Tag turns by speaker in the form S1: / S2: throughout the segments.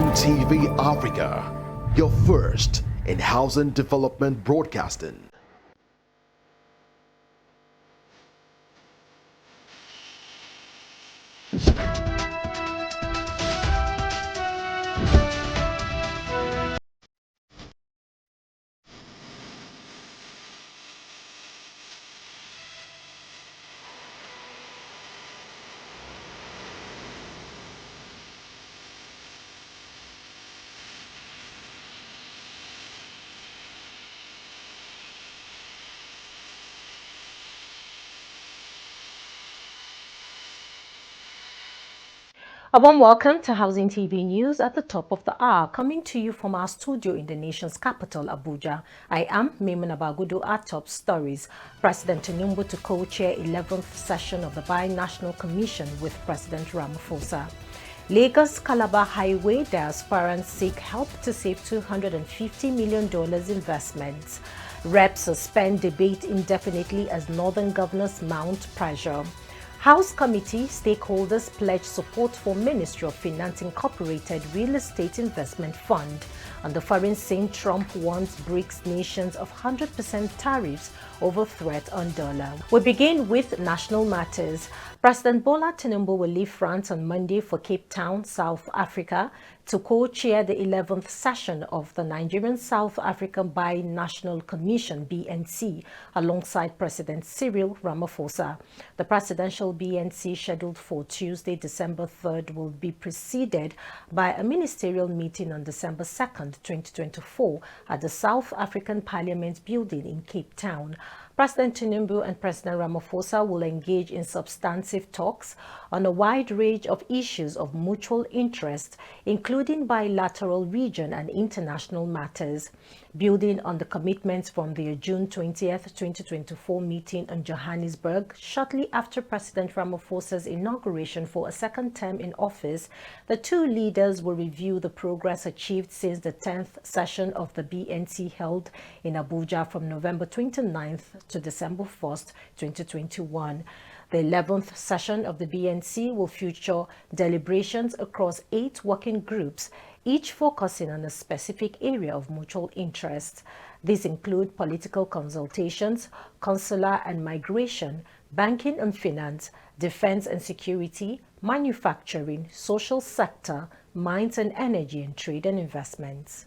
S1: Housing TV Africa, your first in housing development broadcasting.
S2: A warm welcome to Housing TV News at the top of the hour, coming to you from our studio in the nation's capital, Abuja. I am Maimun Abagudu. Our top stories. President Tinubu to co-chair 11th session of the Bi-National Commission with President Ramaphosa. Lagos-Calabar Highway diasporans seek help to save $250 million investments. Reps suspend debate indefinitely as northern governors mount pressure. House Committee stakeholders pledge support for Ministry of Finance Incorporated Real Estate Investment Fund. And the foreign saying Trump warns BRICS nations of 100% tariffs over threat on dollar. We begin with national matters. President Bola Tinubu will leave France on Monday for Cape Town, South Africa, to co-chair the 11th session of the Nigerian South African Bi-National Commission (BNC) alongside President Cyril Ramaphosa. The presidential BNC, scheduled for Tuesday, December 3rd, will be preceded by a ministerial meeting on December 2nd, 2024 at the South African Parliament building in Cape Town. President Tinubu and President Ramaphosa will engage in substantive talks on a wide range of issues of mutual interest, including bilateral, region and international matters. Building on the commitments from their June 20th, 2024 meeting in Johannesburg, shortly after President Ramaphosa's inauguration for a second term in office, the two leaders will review the progress achieved since the 10th session of the BNC held in Abuja from November 29th to December 1st, 2021. The 11th session of the BNC will feature deliberations across 8 working groups, each focusing on a specific area of mutual interest. These include political consultations, consular and migration, banking and finance, defense and security, manufacturing, social sector, mines and energy, and trade and investments.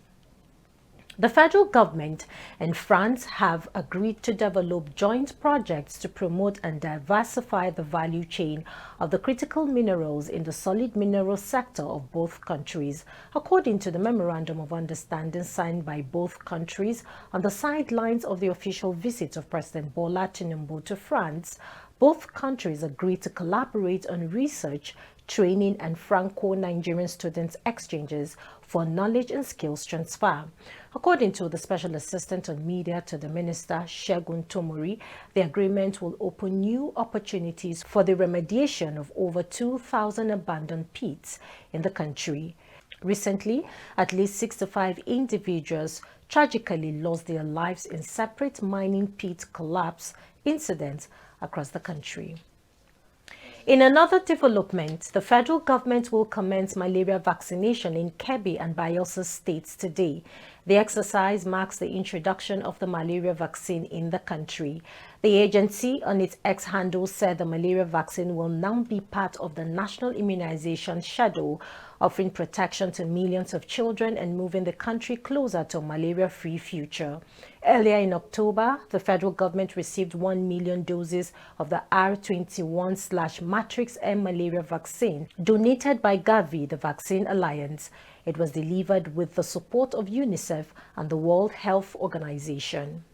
S2: The federal government and France have agreed to develop joint projects to promote and diversify the value chain of the critical minerals in the solid mineral sector of both countries, according to the Memorandum of Understanding signed by both countries on the sidelines of the official visit of President Bola Tinubu to France. Both countries agreed to collaborate on research, training and Franco-Nigerian students exchanges for knowledge and skills transfer. According to the Special Assistant on Media to the Minister, Segun Tomori, the agreement will open new opportunities for the remediation of over 2,000 abandoned pits in the country. Recently, at least 65 individuals tragically lost their lives in separate mining pit collapse incidents across the country. In another development, the federal government will commence malaria vaccination in Kebbi and Bayelsa states today. The exercise marks the introduction of the malaria vaccine in the country. The agency on its X handle said the malaria vaccine will now be part of the national immunization schedule, offering protection to millions of children and moving the country closer to a malaria-free future. Earlier in October, the federal government received 1 million doses of the R21/Matrix M malaria vaccine donated by Gavi, the Vaccine Alliance. It was delivered with the support of UNICEF and the World Health Organization.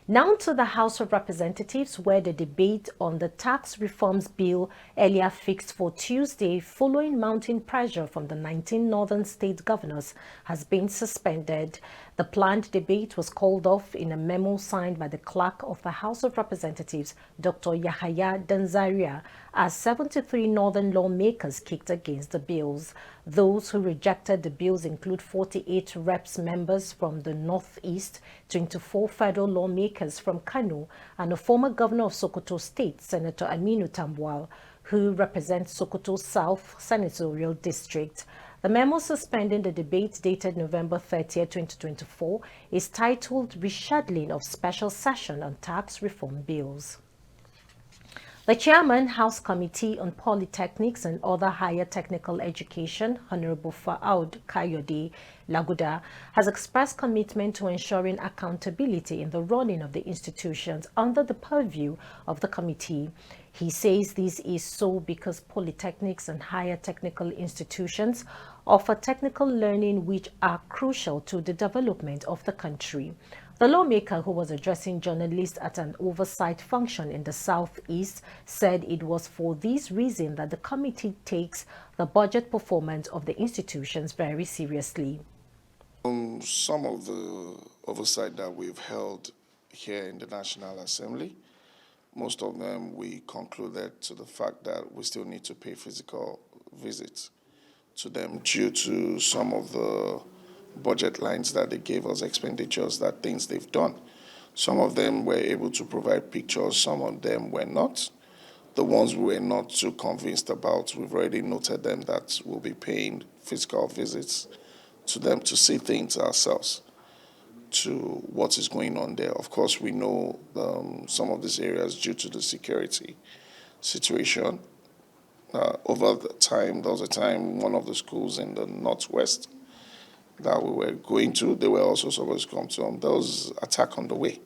S2: Now to the House of Representatives, where the debate on the tax reforms bill, earlier fixed for Tuesday following mounting pressure from the 19 northern state governors, has been suspended. The planned debate was called off in a memo signed by the clerk of the House of Representatives, Dr. Yahaya Danzaria, as 73 northern lawmakers kicked against the bills. Those who rejected the bills include 48 reps members from the Northeast, 24 federal lawmakers from Kano, and a former governor of Sokoto State, Senator Aminu Tambuwal, who represents Sokoto South Senatorial District. The memo suspending the debate dated November 30, 2024 is titled Rescheduling of Special Session on Tax Reform Bills. The Chairman, House Committee on Polytechnics and Other Higher Technical Education, Honorable Faaud Kayode Laguda, has expressed commitment to ensuring accountability in the running of the institutions under the purview of the committee. He says this is so because polytechnics and higher technical institutions offer technical learning which are crucial to the development of the country. The lawmaker, who was addressing journalists at an oversight function in the Southeast, said it was for this reason that the committee takes the budget performance of the institutions very seriously.
S3: Some of the oversight that we've held here in the National Assembly, most of them we concluded to the fact that we still need to pay physical visits to them due to some of the budget lines that they gave us, expenditures, that things they've done. Some of them were able to provide pictures, some of them were not. The ones we were not too convinced about, we've already noted them that we'll be paying physical visits to them to see things ourselves, to what is going on there. Of course, we know some of these areas due to the security situation. Over the time, there was a time one of the schools in the Northwest that we were going to, they were also supposed to come to them. There was attack on the way.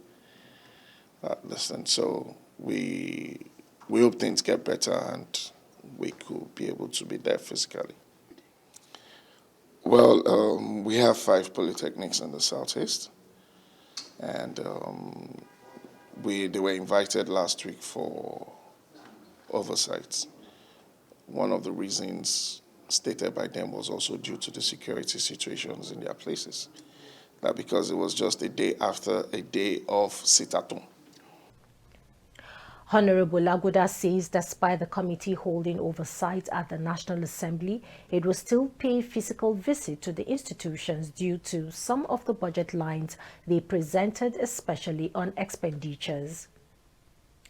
S3: So we hope things get better and we could be able to be there physically. Well, we have 5 polytechnics in the Southeast, and they were invited last week for oversight. One of the reasons stated by them was also due to the security situations in their places. That because it was just a day after a day of sit-at-home.
S2: Honorable Laguda says despite the committee holding oversight at the National Assembly, it will still pay physical visit to the institutions due to some of the budget lines they presented, especially on expenditures.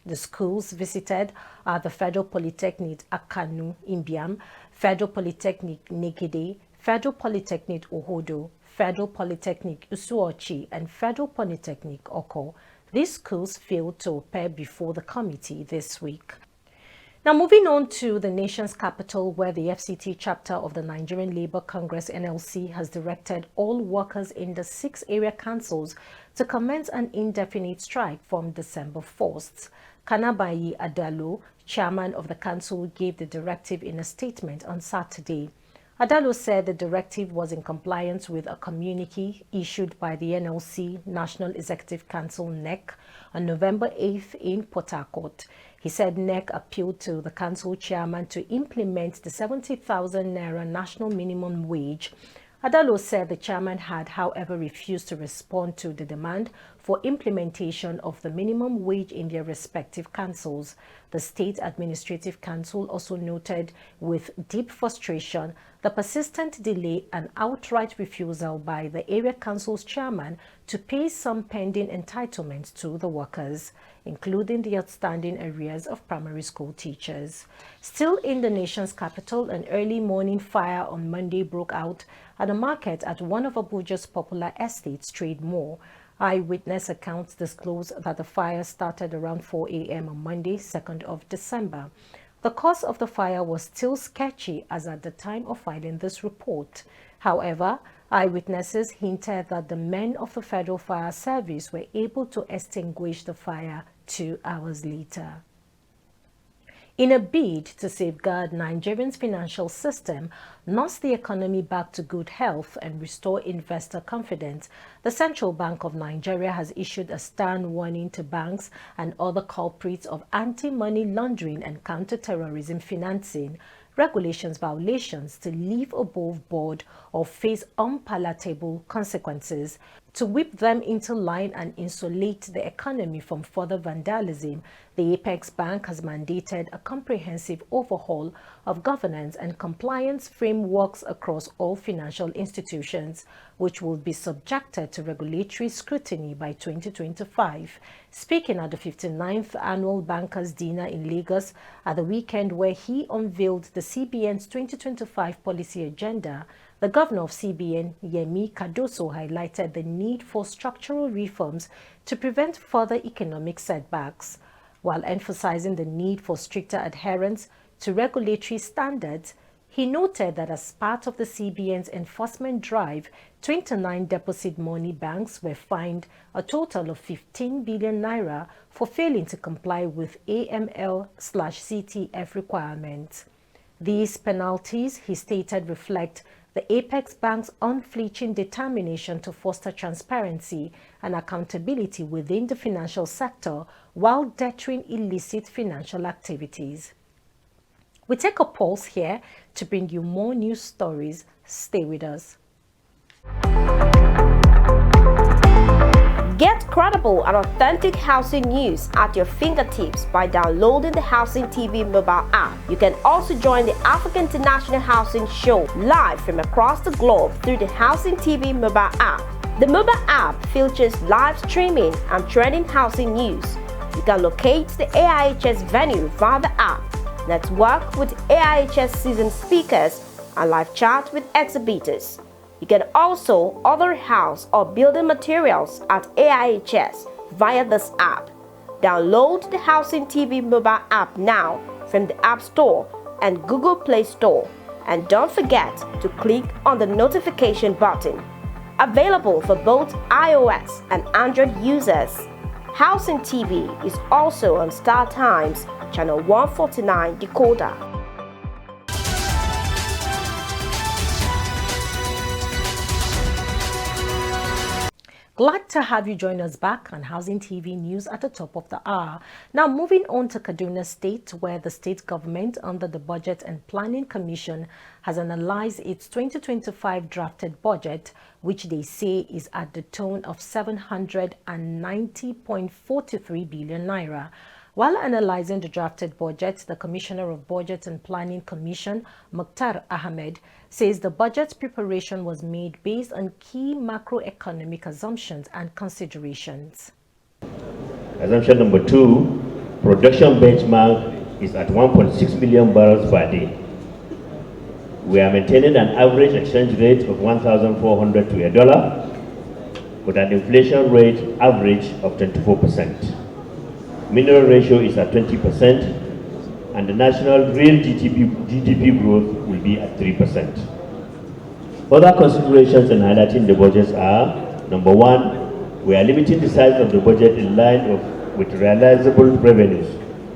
S2: The schools visited are the Federal Polytechnic Akanu Imbiam, Federal Polytechnic Negede, Federal Polytechnic Ohodo, Federal Polytechnic Usuochi, and Federal Polytechnic Oko. These schools failed to appear before the committee this week. Now, moving on to the nation's capital, where the FCT chapter of the Nigerian Labour Congress NLC has directed all workers in the 6 area councils to commence an indefinite strike from December 1st. Kanabayi Adalo, chairman of the council, gave the directive in a statement on Saturday. Adalo said the directive was in compliance with a communique issued by the NLC National Executive Council NEC on November 8th in Port Harcourt. He said NEC appealed to the council chairman to implement the 70,000 naira national minimum wage. Adalo said the chairman had, however, refused to respond to the demand for implementation of the minimum wage in their respective councils. The State Administrative Council also noted with deep frustration the persistent delay and outright refusal by the area council's chairman to pay some pending entitlements to the workers, including the outstanding arrears of primary school teachers. Still in the nation's capital, an early morning fire on Monday broke out at a market at one of Abuja's popular estates, Trade Mall. Eyewitness accounts disclose that the fire started around 4 a.m. on Monday, 2nd of December. The cause of the fire was still sketchy as at the time of filing this report. However, eyewitnesses hinted that the men of the Federal Fire Service were able to extinguish the fire 2 hours later. In a bid to safeguard Nigeria's financial system, nurse the economy back to good health and restore investor confidence, the Central Bank of Nigeria has issued a stern warning to banks and other culprits of anti-money laundering and counter-terrorism financing regulations violations to live above board or face unpalatable consequences. To whip them into line and insulate the economy from further vandalism, the Apex Bank has mandated a comprehensive overhaul of governance and compliance frameworks across all financial institutions, which will be subjected to regulatory scrutiny by 2025. Speaking at the 59th Annual Bankers' Dinner in Lagos at the weekend where he unveiled the CBN's 2025 policy agenda, the governor of CBN, Yemi Cardoso, highlighted the need for structural reforms to prevent further economic setbacks, while emphasizing the need for stricter adherence to regulatory standards. He noted that as part of the CBN's enforcement drive, 29 deposit money banks were fined a total of 15 billion naira for failing to comply with AML/CTF requirements. These penalties, he stated, reflect the Apex Bank's unflinching determination to foster transparency and accountability within the financial sector while deterring illicit financial activities. We take a pause here to bring you more news stories. Stay with us.
S4: Get credible and authentic housing news at your fingertips by downloading the Housing TV mobile app. You can also join the African International Housing Show live from across the globe through the Housing TV mobile app. The mobile app features live streaming and trending housing news. You can locate the AIHS venue via the app, network with AIHS seasoned speakers, and live chat with exhibitors. You can also order house or building materials at AIHS via this app. Download the Housing TV mobile app now from the App Store and Google Play Store. And don't forget to click on the notification button. Available for both iOS and Android users. Housing TV is also on Star Times, channel 149 decoder.
S2: Glad to have you join us back on Housing TV News at the top of the hour. Now moving on to Kaduna State, where the state government under the Budget and Planning Commission has analyzed its 2025 drafted budget, which they say is at the tone of 790.43 billion naira. While analyzing the drafted budget, the Commissioner of Budget and Planning Commission, Mukhtar Ahmed, says the budget preparation was made based on key macroeconomic assumptions and considerations.
S5: Assumption number 2, production benchmark is at 1.6 million barrels per day. We are maintaining an average exchange rate of 1,400 to a dollar, with an inflation rate average of 24%. Mineral ratio is at 20%, and the national real GDP growth will be at 3%. Other considerations in highlighting the budgets are: number 1, we are limiting the size of the budget in line with realizable revenues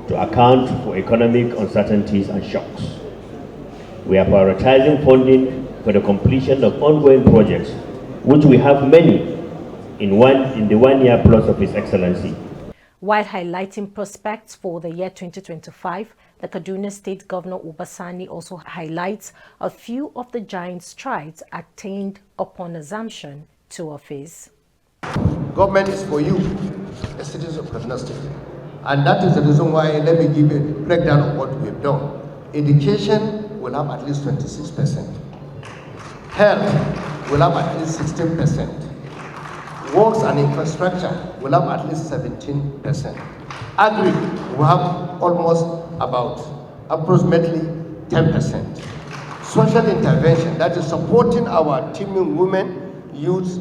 S5: to account for economic uncertainties and shocks. We are prioritizing funding for the completion of ongoing projects, which we have many in the 1 year plus of His Excellency.
S2: While highlighting prospects for the year 2025, the Kaduna State Governor Ubasani also highlights a few of the giant strides attained upon assumption to office.
S6: Government is for you, the citizens of Kaduna State. And that is the reason why, let me give a breakdown of what we have done. Education will have at least 26%. Health will have at least 16%. Works and infrastructure will have at least 17%. Agri will have almost approximately 10%. Social intervention, that is supporting our teeming women, youth,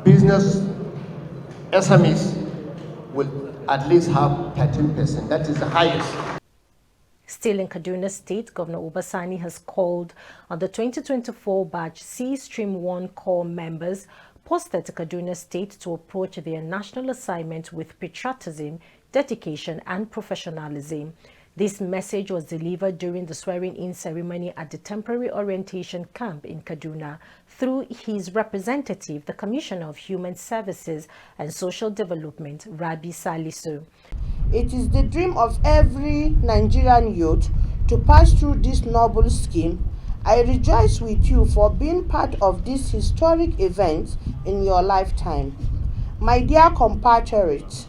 S6: business, SMEs, will at least have 13%. That is the highest.
S2: Still in Kaduna State, Governor Ubasani has called on the 2024 batch C Stream 1 core members posted to Kaduna State to approach their national assignment with patriotism, dedication, and professionalism. This message was delivered during the swearing-in ceremony at the temporary orientation camp in Kaduna through his representative, the Commissioner of Human Services and Social Development, Rabi Salisu.
S7: It is the dream of every Nigerian youth to pass through this noble scheme I rejoice with you for being part of this historic event in your lifetime. My dear compatriots,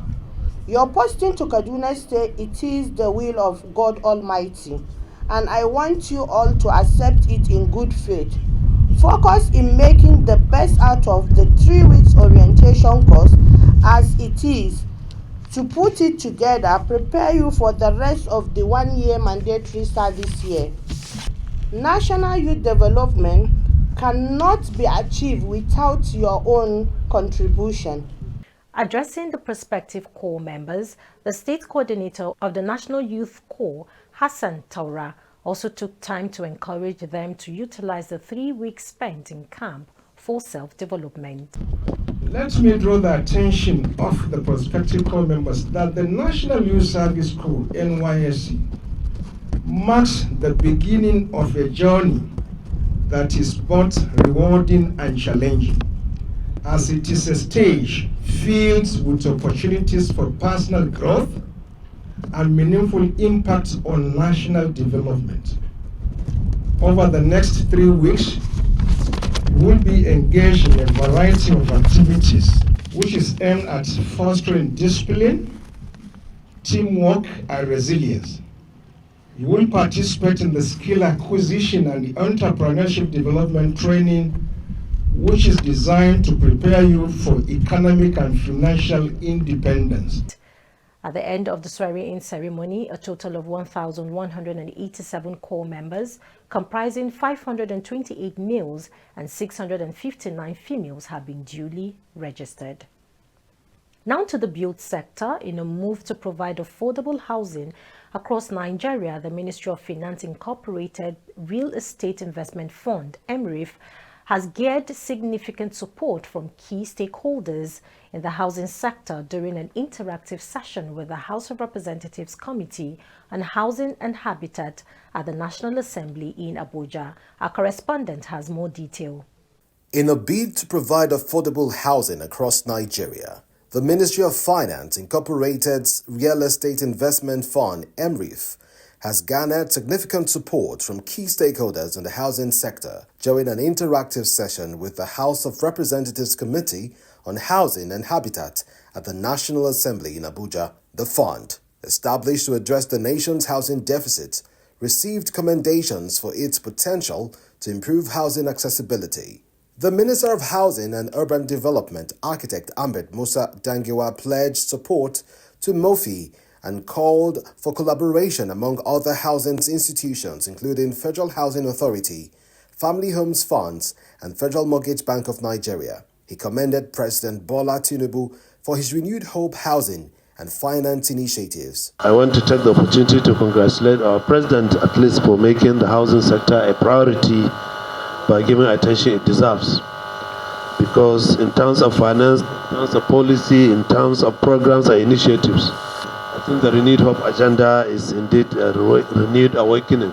S7: your posting to Kaduna State, it is the will of God Almighty, and I want you all to accept it in good faith. Focus in making the best out of the 3 weeks orientation course as it is. To put it together, prepare you for the rest of the 1-year mandatory service year. National youth development cannot be achieved without your own contribution.
S2: Addressing the prospective corps members, the state coordinator of the National Youth Corps, Hassan Taura, also took time to encourage them to utilize the 3 weeks spent in camp for self-development.
S8: Let me draw the attention of the prospective corps members that the National Youth Service Corps, NYSC, marks the beginning of a journey that is both rewarding and challenging, as it is a stage filled with opportunities for personal growth and meaningful impact on national development. Over the next 3 weeks, we will be engaged in a variety of activities which is aimed at fostering discipline, teamwork, and resilience. You will participate in the skill acquisition and the entrepreneurship development training, which is designed to prepare you for economic and financial independence.
S2: At the end of the swearing-in ceremony, a total of 1,187 corps members, comprising 528 males and 659 females, have been duly registered. Now to the build sector. In a move to provide affordable housing across Nigeria, the Ministry of Finance Incorporated Real Estate Investment Fund, MRIF, has geared significant support from key stakeholders in the housing sector during an interactive session with the House of Representatives Committee on Housing and Habitat at the National Assembly in Abuja. Our correspondent has more detail.
S1: In a bid to provide affordable housing across Nigeria, the Ministry of Finance Incorporated's Real Estate Investment Fund, MRIF, has garnered significant support from key stakeholders in the housing sector during an interactive session with the House of Representatives Committee on Housing and Habitat at the National Assembly in Abuja. The fund, established to address the nation's housing deficit, received commendations for its potential to improve housing accessibility. The Minister of Housing and Urban Development, Architect Ahmed Musa Dangiwa, pledged support to MOFI and called for collaboration among other housing institutions, including Federal Housing Authority, Family Homes Funds, and Federal Mortgage Bank of Nigeria. He commended President Bola Tinubu for his renewed hope housing and finance initiatives.
S9: I want to take the opportunity to congratulate our president, at least for making the housing sector a priority by giving attention it deserves. Because in terms of finance, in terms of policy, in terms of programs and initiatives, I think the renewed hope agenda is indeed a renewed awakening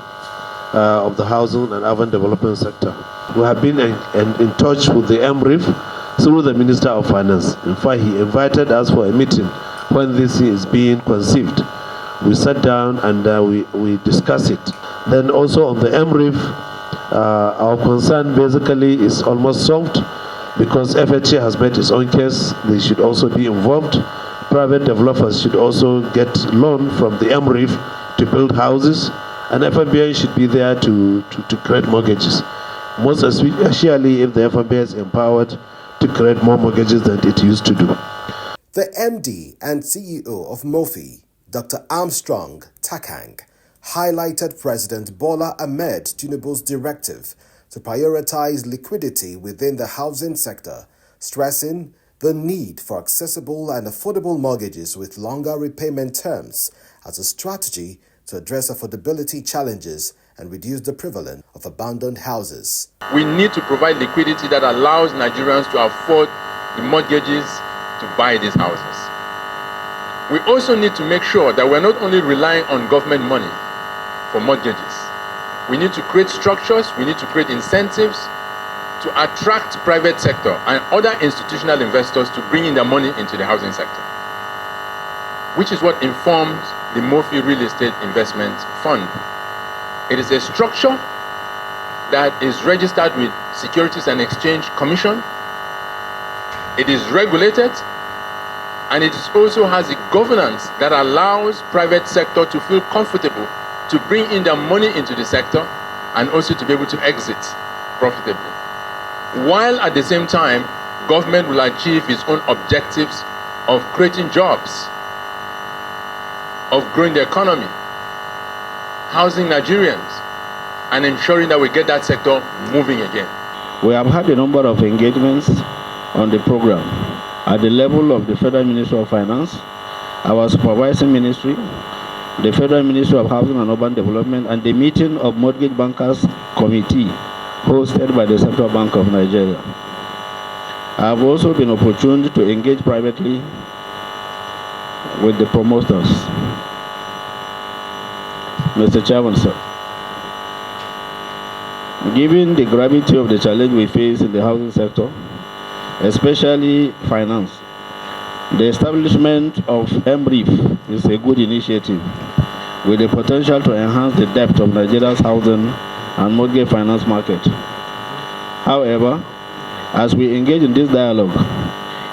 S9: of the housing and urban development sector. We have been in touch with the MRIF through the Minister of Finance. In fact, he invited us for a meeting when this is being conceived. We sat down and we discussed it. Then also on the MRIF, our concern basically is almost solved because FHA has made its own case. They should also be involved. Private developers should also get loan from the MRIF to build houses, and FMBA should be there to create mortgages. Most especially if the FMBA is empowered to create more mortgages than it used to do.
S1: The MD and CEO of MOFI, Dr. Armstrong Takang, highlighted President Bola Ahmed Tinubu's directive to prioritize liquidity within the housing sector, stressing the need for accessible and affordable mortgages with longer repayment terms as a strategy to address affordability challenges and reduce the prevalence of abandoned houses.
S10: We need to provide liquidity that allows Nigerians to afford the mortgages to buy these houses. We also need to make sure that we're not only relying on government money for mortgages. We need to create structures, we need to create incentives to attract private sector and other institutional investors to bring in their money into the housing sector, which is what informs the MOFI Real Estate Investment Fund. It is a structure that is registered with Securities and Exchange Commission. It is regulated, and it also has a governance that allows private sector to feel comfortable to bring in their money into the sector and also to be able to exit profitably. While at the same time, government will achieve its own objectives of creating jobs, of growing the economy, housing Nigerians, and ensuring that we get that sector moving again.
S11: We have had a number of engagements on the program at the level of the Federal Ministry of Finance, our supervising ministry, the Federal Ministry of Housing and Urban Development, and the meeting of Mortgage Bankers Committee hosted by the Central Bank of Nigeria. I have also been opportune to engage privately with the promoters. Mr. Chairman, sir, given the gravity of the challenge we face in the housing sector, especially finance, the establishment of MRIF is a good initiative with the potential to enhance the depth of Nigeria's housing and mortgage finance market. However, as we engage in this dialogue,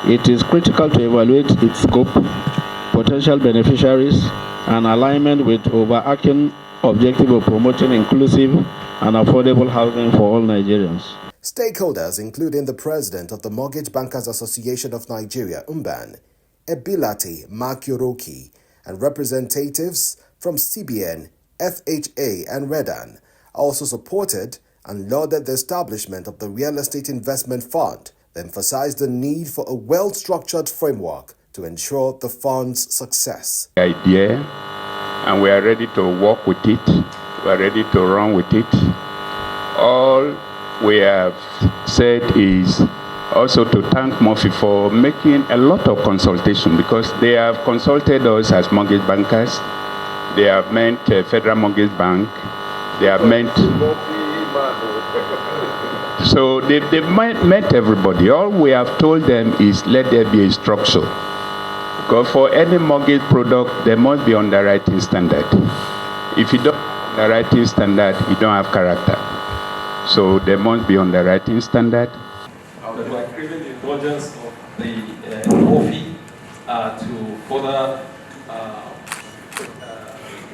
S11: it is critical to evaluate its scope, potential beneficiaries, and alignment with overarching objective of promoting inclusive and affordable housing for all Nigerians.
S1: Stakeholders, including the president of the Mortgage Bankers Association of Nigeria, UMBAN, Ebilati Makyoroki, and representatives from CBN, FHA, and Redan, also supported and lauded the establishment of the Real Estate Investment Fund. They emphasized the need for a well-structured framework to ensure the fund's success.
S12: Idea, and we are ready to work with it. We are ready to run with it. All we have said is also to thank Murphy for making a lot of consultation, because they have consulted us as mortgage bankers. They have met Federal Mortgage Bank. They have met. So they've met everybody. All we have told them is let there be a structure. Because for any mortgage product, there must be underwriting standard. If you don't have underwriting standard, you don't have character. So there must be underwriting standard.
S13: We are craving the indulgence of the OFI to further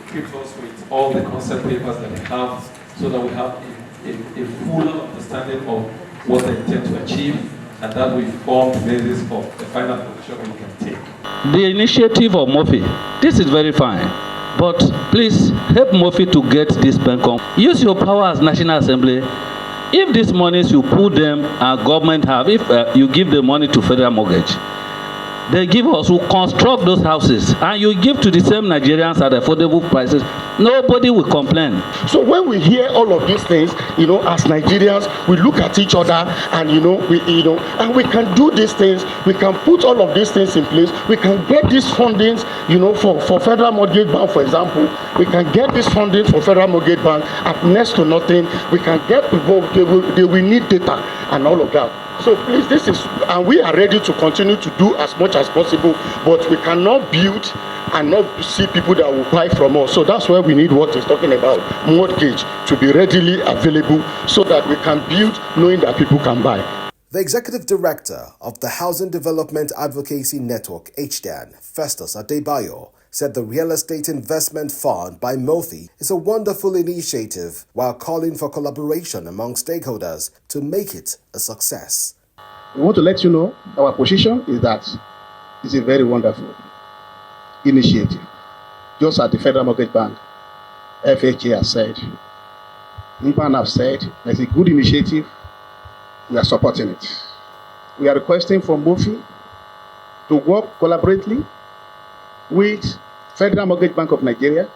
S13: equip us with all the concept papers that we have, so that we have a full understanding of what they intend to achieve, and that will form the basis for the final position we can take.
S11: The initiative of Murphy, this is very fine, but please help Murphy to get this PENCOM. Use your power as National Assembly. If these monies you put them, our government have, if you give the money to Federal Mortgage, they give us, who construct those houses, and you give to the same Nigerians at affordable prices, nobody will complain.
S14: So when we hear all of these things, as Nigerians, we look at each other, and and we can do these things. We can put all of these things in place. We can get these fundings, for Federal Mortgage Bank, for example. We can get this funding for Federal Mortgage Bank at next to nothing. We can get people. They will need data and all of that. So please, and we are ready to continue to do as much as possible, but we cannot build and not see people that will buy from us. So that's why we need what he's talking about, mortgage, to be readily available so that we can build knowing that people can buy.
S1: The Executive Director of the Housing Development Advocacy Network, HDAN, Festus Adebayo, said the Real Estate Investment Fund by Mofi is a wonderful initiative, while calling for collaboration among stakeholders to make it a success.
S15: We want to let you know our position is that it's a very wonderful initiative. Just as the Federal Mortgage Bank, FHA has said, MPAN have said, it's a good initiative. We are supporting it. We are requesting from Mofi to work collaboratively with Federal Mortgage Bank of Nigeria,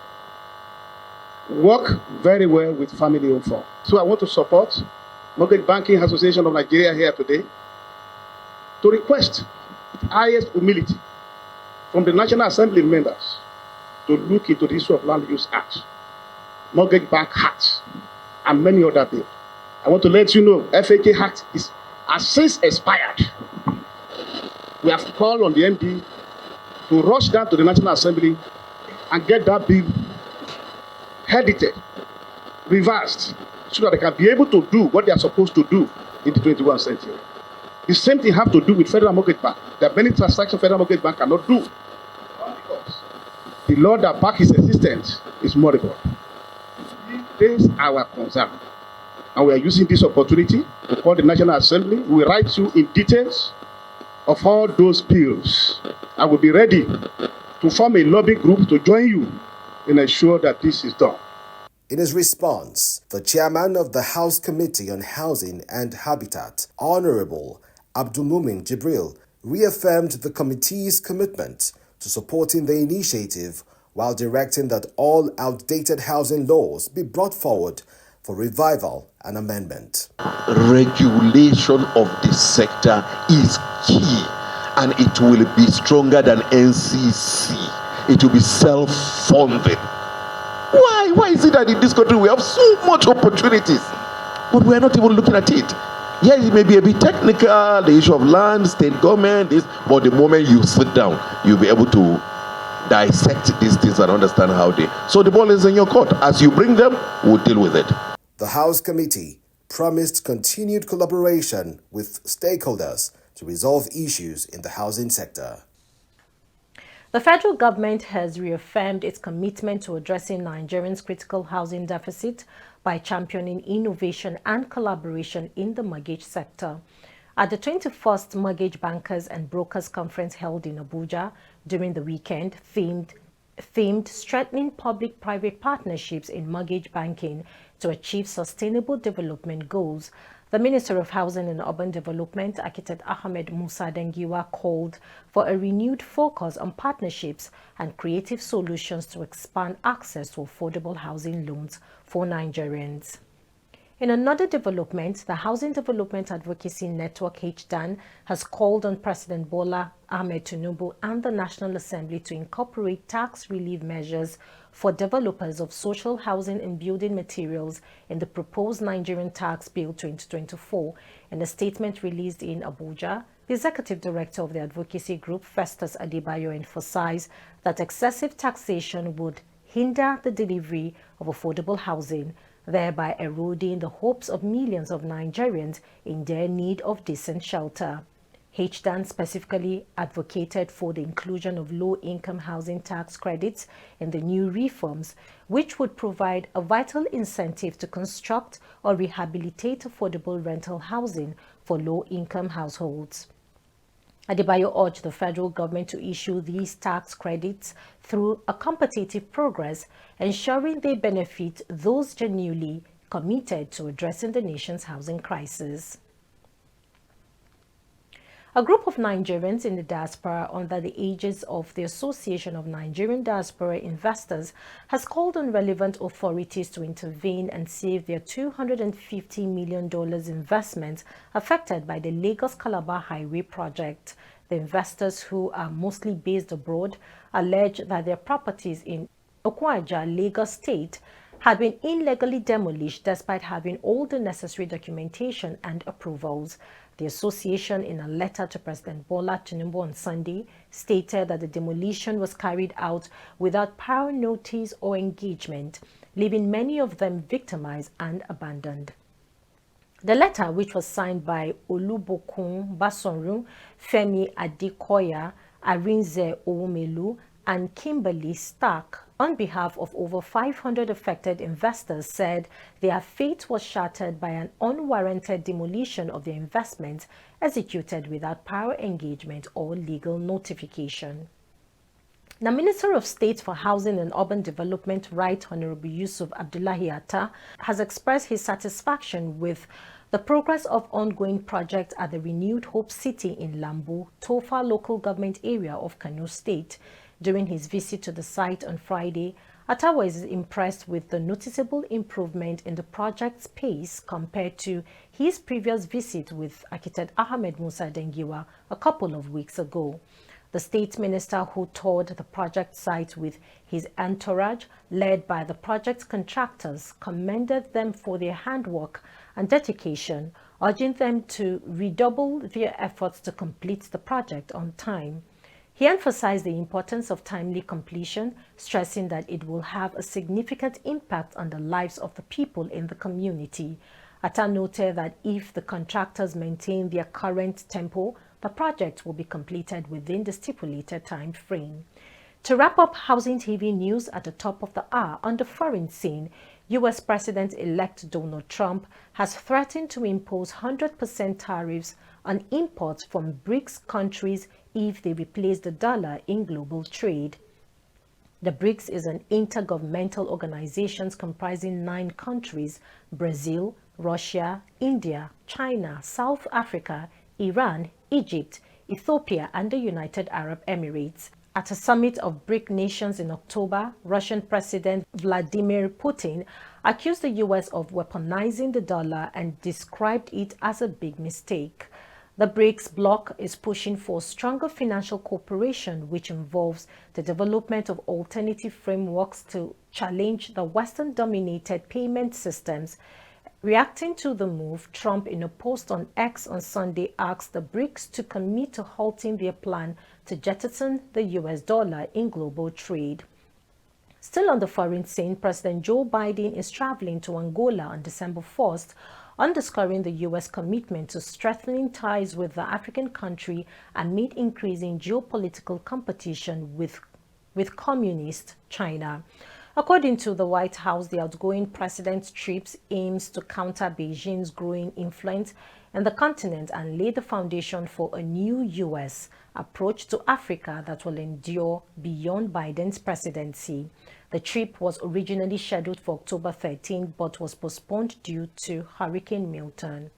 S15: work very well with family-owned firms. So I want to support Mortgage Banking Association of Nigeria here today to request highest humility from the National Assembly members to look into the issue of Land Use Act, Mortgage Bank Act, and many other bills. I want to let you know FHA Act has since expired. We have called on the MD to rush down to the National Assembly and get that bill edited, reversed, so that they can be able to do what they are supposed to do in the 21st century. The same thing have to do with Federal Mortgage Bank. There are many transactions Federal Mortgage Bank cannot do because the law that back his existence is moribund. This is our concern. And we are using this opportunity to call the National Assembly. We will write you in details of all those bills. I will be ready to form a lobby group to join you and ensure that this is done.
S1: In his response, the chairman of the House Committee on Housing and Habitat, Honorable Abdulmumin Jibril, reaffirmed the committee's commitment to supporting the initiative while directing that all outdated housing laws be brought forward for revival and amendment.
S16: Regulation of the sector is key, and it will be stronger than NCC. It will be self-funding. Why is it that in this country we have so much opportunities, but we are not even looking at it? Yes, it may be a bit technical, the issue of land, state government, but the moment you sit down, you'll be able to dissect these things and understand how they... So the ball is in your court. As you bring them, we'll deal with it.
S1: The House Committee promised continued collaboration with stakeholders to resolve issues in the housing sector.
S2: The federal government has reaffirmed its commitment to addressing Nigerians' critical housing deficit by championing innovation and collaboration in the mortgage sector. At the 21st Mortgage Bankers and Brokers Conference held in Abuja during the weekend, themed Strengthening Public-Private Partnerships in Mortgage Banking to Achieve Sustainable Development Goals, the Minister of Housing and Urban Development, Architect Ahmed Musa Dengiwa, called for a renewed focus on partnerships and creative solutions to expand access to affordable housing loans for Nigerians. In another development, the Housing Development Advocacy Network HDAN has called on President Bola Ahmed Tinubu and the National Assembly to incorporate tax relief measures for developers of social housing and building materials in the proposed Nigerian Tax Bill 2024. In a statement released in Abuja, the Executive Director of the Advocacy Group, Festus Adebayo, emphasized that excessive taxation would hinder the delivery of affordable housing, thereby eroding the hopes of millions of Nigerians in their need of decent shelter. HDAN specifically advocated for the inclusion of low-income housing tax credits in the new reforms, which would provide a vital incentive to construct or rehabilitate affordable rental housing for low-income households. Adebayo urged the federal government to issue these tax credits through a competitive progress, ensuring they benefit those genuinely committed to addressing the nation's housing crisis. A group of Nigerians in the diaspora under the aegis of the Association of Nigerian Diaspora Investors has called on relevant authorities to intervene and save their $250 million investment affected by the Lagos-Calabar Highway project. The investors, who are mostly based abroad, allege that their properties in Okwaja, Lagos State, had been illegally demolished despite having all the necessary documentation and approvals. The association, in a letter to President Bola Tinubu on Sunday, stated that the demolition was carried out without prior notice or engagement, leaving many of them victimized and abandoned. The letter, which was signed by Olubokun Basonru, Femi Adekoya, Arinze Owomelu, and Kimberly Stark, on behalf of over 500 affected investors, said their fate was shattered by an unwarranted demolition of their investments executed without prior engagement or legal notification. The Minister of State for Housing and Urban Development, Right Honorable Yusuf Abdullahi Atta, has expressed his satisfaction with the progress of ongoing projects at the renewed Hope City in Lambu, Tofa local government area of Kano State. During his visit to the site on Friday, Atta was impressed with the noticeable improvement in the project's pace compared to his previous visit with architect Ahmed Musa Dengiwa a couple of weeks ago. The state minister, who toured the project site with his entourage, led by the project contractors, commended them for their handwork and dedication, urging them to redouble their efforts to complete the project on time. He emphasized the importance of timely completion, stressing that it will have a significant impact on the lives of the people in the community. Atta noted that if the contractors maintain their current tempo, the project will be completed within the stipulated time frame. To wrap up Housing TV news at the top of the hour, on the foreign scene, U.S. President-elect Donald Trump has threatened to impose 100% tariffs on imports from BRICS countries if they replace the dollar in global trade. The BRICS is an intergovernmental organization comprising 9 countries: Brazil, Russia, India, China, South Africa, Iran, Egypt, Ethiopia, and the United Arab Emirates. At a summit of BRIC nations in October, Russian President Vladimir Putin accused the U.S. of weaponizing the dollar and described it as a big mistake. The BRICS bloc is pushing for stronger financial cooperation, which involves the development of alternative frameworks to challenge the Western-dominated payment systems. Reacting to the move, Trump, in a post on X on Sunday, asked the BRICS to commit to halting their plan to jettison the U.S. dollar in global trade. Still on the foreign scene, President Joe Biden is traveling to Angola on December 1st, underscoring the U.S. commitment to strengthening ties with the African country amid increasing geopolitical competition with communist China. According to the White House, the outgoing president's trips aims to counter Beijing's growing influence in the continent and lay the foundation for a new U.S. approach to Africa that will endure beyond Biden's presidency. The trip was originally scheduled for October 13, but was postponed due to Hurricane Milton.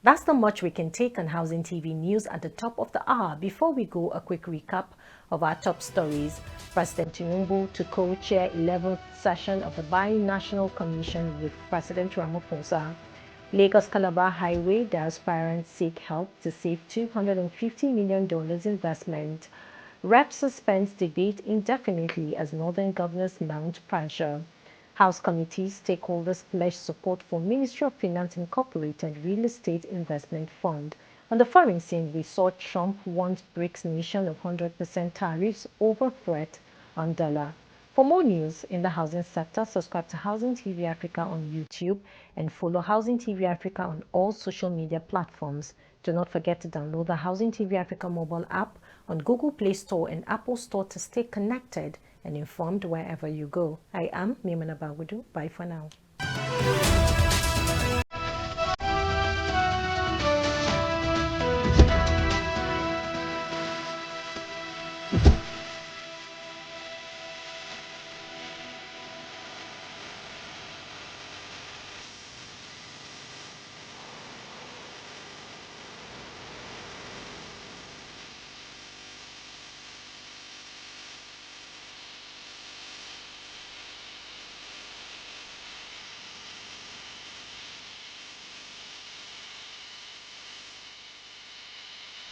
S2: That's the much we can take on Housing TV news at the top of the hour. Before we go, a quick recap of our top stories. President Tinubu to co-chair 11th session of the Bi-National Commission with President Ramaphosa. Lagos-Calabar Highway, the aspirants seek help to save $250 million investment. Rep suspends debate indefinitely as Northern governors mount pressure. House committees, stakeholders pledge support for Ministry of Finance Incorporated Real Estate Investment Fund. On the foreign scene, we saw Trump warns BRICS nation of 100% tariffs over threat on dollar. For more news in the housing sector, subscribe to Housing TV Africa on YouTube and follow Housing TV Africa on all social media platforms. Do not forget to download the Housing TV Africa mobile app on Google Play Store and Apple Store to stay connected and informed wherever you go. I am Mimana Bagudu. Bye for now.